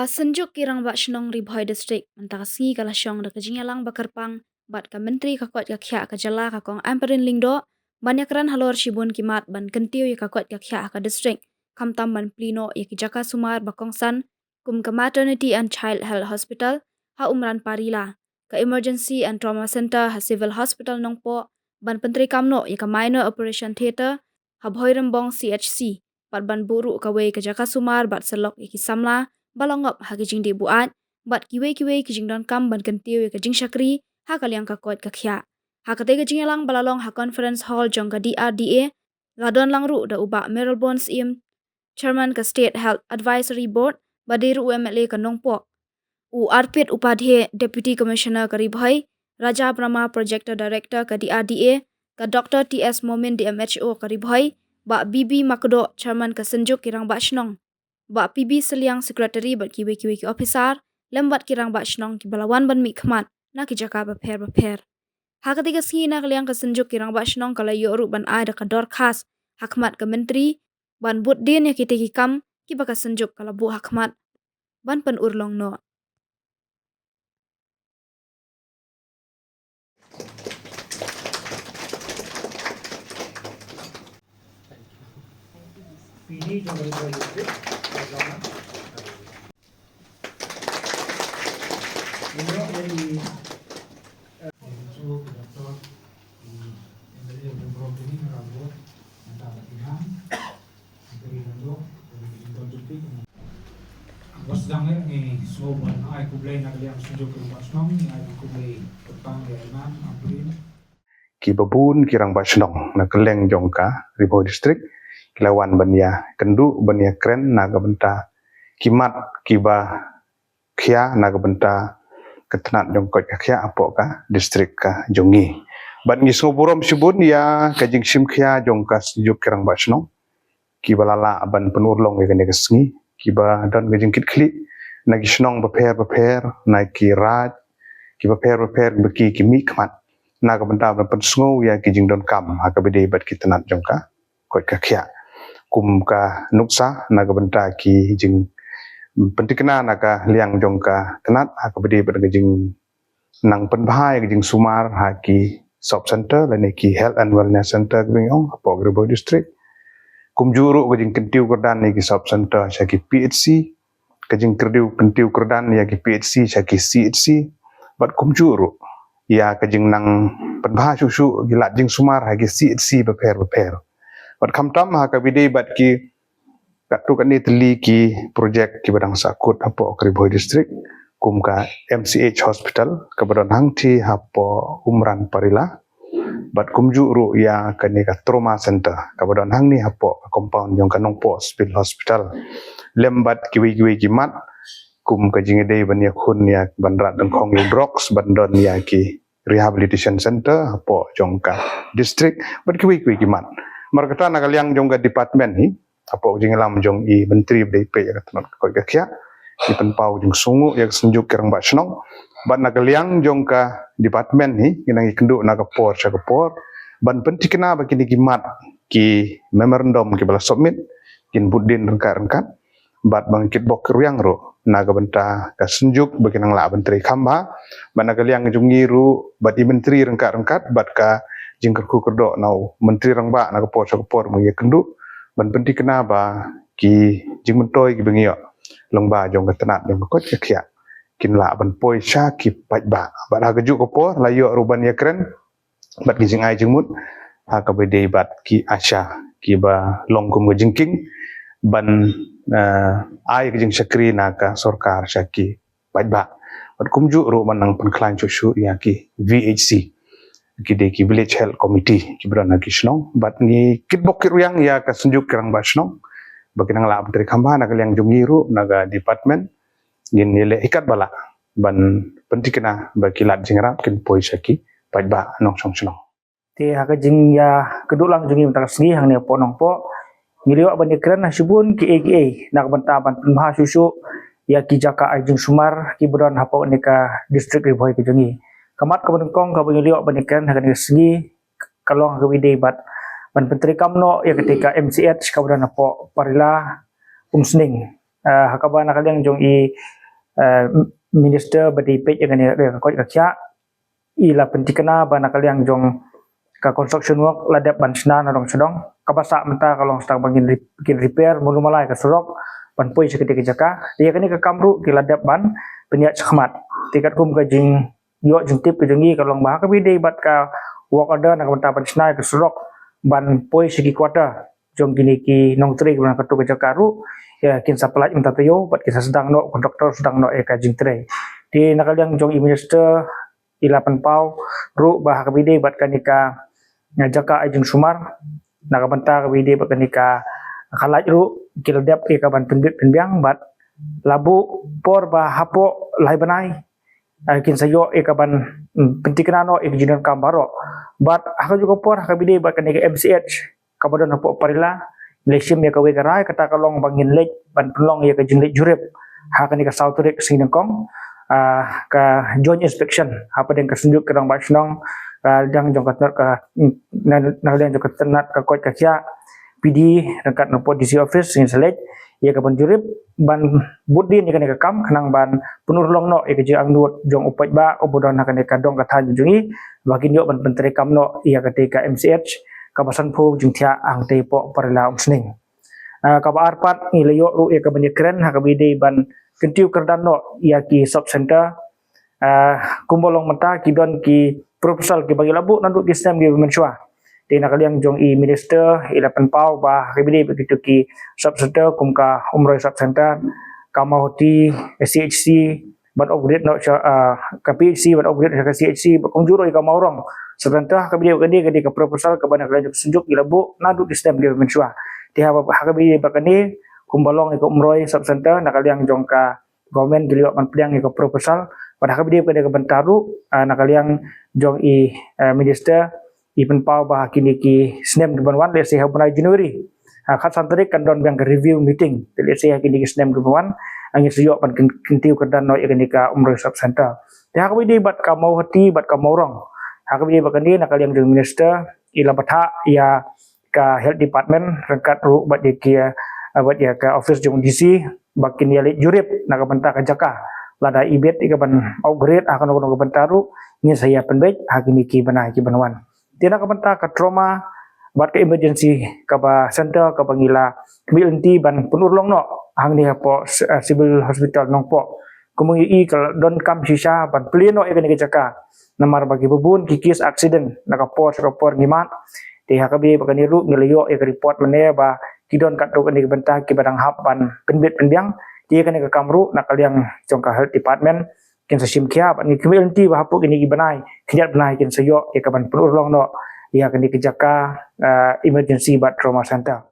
Kasenjuk kirang bak shnong ribhoi district mentaka singi kala syong da kajinyalang bakarpang bat ka menteri kakot kakya ka jala ka kong amperin lingdo banyakran halor shibun kimat ban kentiu ya kakot kakya ka district kamtam ban plino ya ki jaka sumar bakongsan kum ka maternity and child health hospital ha umran parila ka emergency and trauma center ha civil hospital nongpo ban penteri kamno ya ka minor operation theater ha bhoirembong CHC bat ban buru ka wei ka jaka sumar bat selok ya ki samla balongop ha kijing di buat bat kiwe kijing don kam ban kentiu ya kijing syakri ha kaliang ka kot ka khya ha kate kijing lang balalong ha conference hall jong ka DRDA gadon lang ru da uba Melbourne im chairman ka state health advisory board badiru MLA ka nongpo u Arpit Upadhyay deputy commissioner ka ribhai Raja Brahma projector director ka DRDA ka Dr TS Momin DMHO ka ribhai ba BB Makdo chairman ka senjuk kirang ba shnong ba PB Seliang Secretary bat kiwe ki officer lembat kirang ba shnong ki balawan ban mi khmat na ki jaka ba pher ha katiga singi na kaliang ka senjuk kirang ba shnong kala yoru ban ai da ka dorkhas hakmat ka menteri ban but din ya kite ki kam ki baka senjuk kala bu hakmat ban pen urlong no PD trong Ribhoi district Arizona. Ini dari so doktor yang dari program ini merawat antara Ilham dari Indo dari was dange ni so ban ai kublai na kaliang sunjuk ke Basnong ai kublai petang ya Imam Abdul ki babun kirang basnong na keleng jongka Ribhoi district kilawan bania kendu bania kren naga benta kimat kiba khia naga benta ketnat jongkot khia apo ka distrik ka jongi ban ngi soburom sibun ya kajing sim khia jongka sejuk kirang basnong kibalala ban penurlong ya kene kesngi kiba dan kajing kit kli nagi snong beper na ki raj kiba per beki kimi kmat naga benta ban pensngo ya kijing don kam hakabede bat kitnat jongka kot ka khia kum ka nuksa naga benta ki jing pentikna naga liang jongka tenat ha kabedi pada jing nang penbhai jing sumar ha ki sub center lane ki health and wellness center bingong apo Ribhoi district kum juru jing kentiu kerdan ni ki sub center sya ki PHC jing kentiu kerdan ya ki PHC sya ki CHC bat kum juru ya jing nang penbhai susu gilat jing sumar ha ki CHC beper bat kamtam ha kabide bat ki katu kan teli ki projek ki badang sakut apo Ribhoi district kum ka MCH hospital ka badon hang thi apo umran parila bat kum juru ya kani ka trauma center ka badon hang ni apo compound jong kanong po hospital lembat kiwi ki mat kum ka jingede ban ya khun ya bandrat dan khong drugs bandon ya ki rehabilitation center apo jong ka district bat kiwi ki mat markata nakaliang jong ka department ni apo jingelam jong i menteri BDP ya katanot ko gakhya i penpau jong sungu ya senjuk kirang ba snong ban nakaliang jong ka department ni kinang ikendu nakapor syakapor ban pentikna bakini kimat ki memorandum ki bala submit kin budin rengkat bat bang kitbok ruyang ro naga benta ka senjuk bakinang la menteri khamba ban nakaliang jong ngiru bat i menteri rengkat bat ka jingkerku kerdo nau menteri rangba nakapor syakapor mengi kendu ban penting kena ba ki jing mentoi ki bengio longba jong ketenat jong kot kekhia kin la ban poi sha ki paj ba bat ha keju kopo layo ruban ya kren bat ki jing ai jingmut ha ka bede bat ki asha ki ba longkum ke jingking ban ai ke jing syakri na ka sarkar syaki paj ba bat kumju ru manang penklan chusu ya ki VHC kide ki village health committee ki brana kisnong bat ni kitbok kiruyang ya ka senjuk kirang basnong bakinang la menteri khamba na kaliang jungiru naga department gin nile ikat bala ban pentikna bakilat jingrap kin poi saki pajba nong song snong te haka jing ya kedulang jungi mentang segi hang ne po nong po ngiliwa ban ekran na sibun ki AGA nak bantaban penbah susu ya ki jaka ajing sumar ki bodon hapo neka district Ribhoi ki jungi kamat ka bengkong ka bengiliwa ban ekran haka ne segi kalong ka bide bat ban penteri kamno ya ketika MCH ka bodon hapo parila umsning hakaba na kaliang jong i minister badi pej dengan ka koj ka kya ila pentikana bana kaliang jong ka construction work ladap ban snan adong sedong kabasa menta kalong stang bangin bikin repair mulu malai ka surok ban poi seketik jaka dia kani ka kamru ki ladap ban peniat khmat tikat kum ka jing yo jing tip jengi kalong bah ka bide bat ka work order nak benta ban snai ka surok ban poi segi quarter jong gini ki nong tri ban ka tu ka jaka ru ya kin sapelaj minta tayo bat kisah sedang no kontraktor sedang no ka jing tre di nakaliang jong minister ilapan pau ru bah ka bide bat kanika ngajaka ajeng sumar nakabenta ka bide bat kanika khalaj ru kiladap ka ban pendit penbiang bat labu por ba hapo lai banai kin sayo ka ban pentikano jinon kambaro bat haka juga por haka bide bat kanika MCH kabadon hapo parila Malaysia ya kawe garai kata kalong bangin lej ban pelong ya ka jinglet jurip haka ni ka sauturik sinengkong ka joint inspection apa den ka sunjuk kerang basnong ka jang jong ka nalen jong ka tenat ka koj ka kya PD dekat nopo DC office sing selej ya ka ban jurip ban budin ya ka kam kanang ban penurlong no ya ka jang duot jong upaj ba obodon haka ni ka dong ka than jungi bagin yo ban penteri kam no ya ka te ka MCH kabasan pu jungtia ang te po parila umsning kaba arpat ilayo ru e ka banyakren ha kabide ban kentiu kerdan no ia ki sub center kumbolong mata ki don ki proposal ki bagi labu nandu ki sistem ki mensua de nakaliang jong i minister ilapan pau ba kabide begitu ki sub center kumka umroi sub center kamauti CHC ban upgrade no KPC ban upgrade ka CHC ba kongjuro ka maurong sebentar kabide gede ka proposal ka bana kala sunjuk ilabu nadu sistem dia mensua dia kabide bakani kumbalong ko umroi sub center nakaliang jongka government giliwa man pliang ko proposal pada kabide ka bentaru nakaliang jong i minister i penpau ba kini ki snem ban le se habna January khat santarik kan don bang review meeting le se kini ki snem ban angin suyok pan kentiu kedan no ikani ka umroi sub center dia kabide bat ka mau hati bat ka maurong hakabide bakani nakaliang jong minister ila batha ya ka health department rangkat ru bat dia buat ya ka office jong DC bakin ya jurip nakabenta ka jaka lada ibet ika ban upgrade akan ko bentaru ni saya penbej hakini ki bana ki banwan tina kabenta ka trauma bat ka emergency ka ba center ka bangila kbilenti ban penurlong no hang ni po civil hospital nongpo kumui i kal don kam sisa ban pleno ikani ka jaka namar bagi bubun kikis accident nakapor ngimat di hakabi bakani ru ngeliyo ek report mene ba kidon katu kani benta ki badang hap ban penbit penbiang dia kani ka kamru nakaliang jongka health department kin sasim kya ban ni kementi ba hapu kini banai kinyat banai kin sayo ek ban purulong no dia kani ke jaka emergency bat trauma center